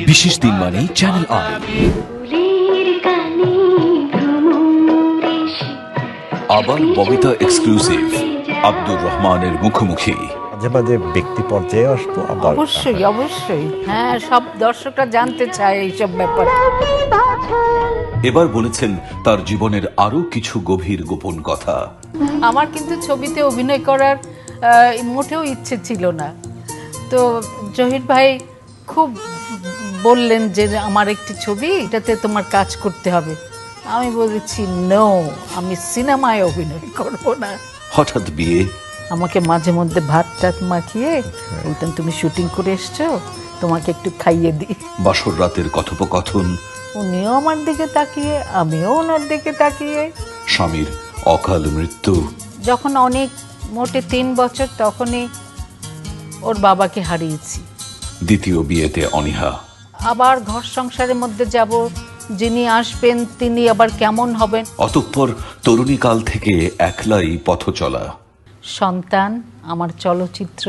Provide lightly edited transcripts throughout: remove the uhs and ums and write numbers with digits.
বিশেষ দিন মানে চ্যানেল আই। আবার ববিতা এক্সক্লুসিভ আব্দুর রহমানের মুখোমুখি। মাঝে মাঝে ব্যক্তি পর্যায়ে আসতো, আবার অবশ্যই অবশ্যই, হ্যাঁ, সব দর্শকরা জানতে চায় এইসব ব্যাপার। এবার বলেছেন তার জীবনের আরো কিছু গভীর গোপন কথা। আমার কিন্তু ছবিতে অভিনয় করার মোটেও ইচ্ছে ছিল না, তো জহির ভাই খুব বললেন যে আমার একটি ছবি, এটাতে তোমার কাজ করতে হবে। আমি বলেছি নো, আমি সিনেমায় অভিনয় করব না। হঠাৎ বিয়ে, আমাকে মাঝে মধ্যে ভাত টাত মাখিয়ে বলতেন তুমি শুটিং করে এসছো, তোমাকে একটু খাইয়ে দিই। বাসর রাতের কথোপকথন, উনিও আমার দিকে তাকিয়ে, আমিও ওনার দিকে তাকিয়ে। স্বামীর অকাল মৃত্যু, যখন অনেক মোটে 3 বছর, তখনই ওর বাবাকে হারিয়েছি। দ্বিতীয় বিয়েতে অনীহা, আবার ঘর সংসারের মধ্যে যাব, যিনি আসবেন তিনি আবার কেমন হবেন। অতঃপর তরুণীকাল থেকে একলাই পথ চলা। সন্তান, আমার চলচ্চিত্র,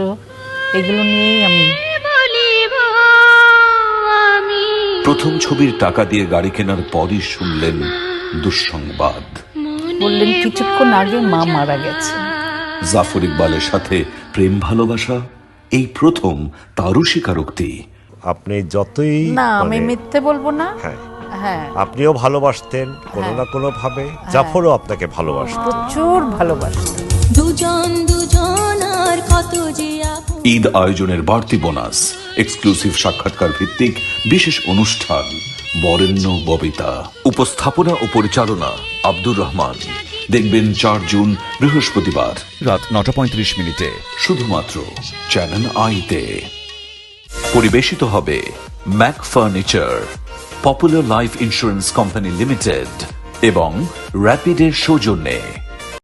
এগুলো নিয়েই আমি। প্রথম ছবির টাকা দিয়ে গাড়ি কেনার পরই শুনলেন দুঃসংবাদ। বললেন কিছুক্ষণ আগে মা মারা গেছে। জাফর ইকবালের সাথে প্রেম ভালোবাসা, এই প্রথম তারও স্বীকারোক্তি। আপনি যতই না, আমি মিথ্যে বলবো না। হ্যাঁ, হ্যাঁ, আপনিও ভালোবাসতেন কোনো না কোনো ভাবে, জাফরও আপনাকে ভালোবাসতেন। প্রচুর ভালোবাসতেন। দুজন দুজনার কত যে আপন। ঈদ আয়োজনের বাড়তি বোনাস, এক্সক্লুসিভ সাক্ষাৎকার ভিত্তিক বিশেষ অনুষ্ঠান, বরেণ্য ববিতা। উপস্থাপনা ও পরিচালনা আব্দুর রহমান। দেখবেন 4 জুন বৃহস্পতিবার রাত 9:35 শুধুমাত্র চ্যানেল আইতে। পরিবেশিত হবে Mac furniture, popular life insurance company limited এবং র্যাপিডের সৌজন্যে।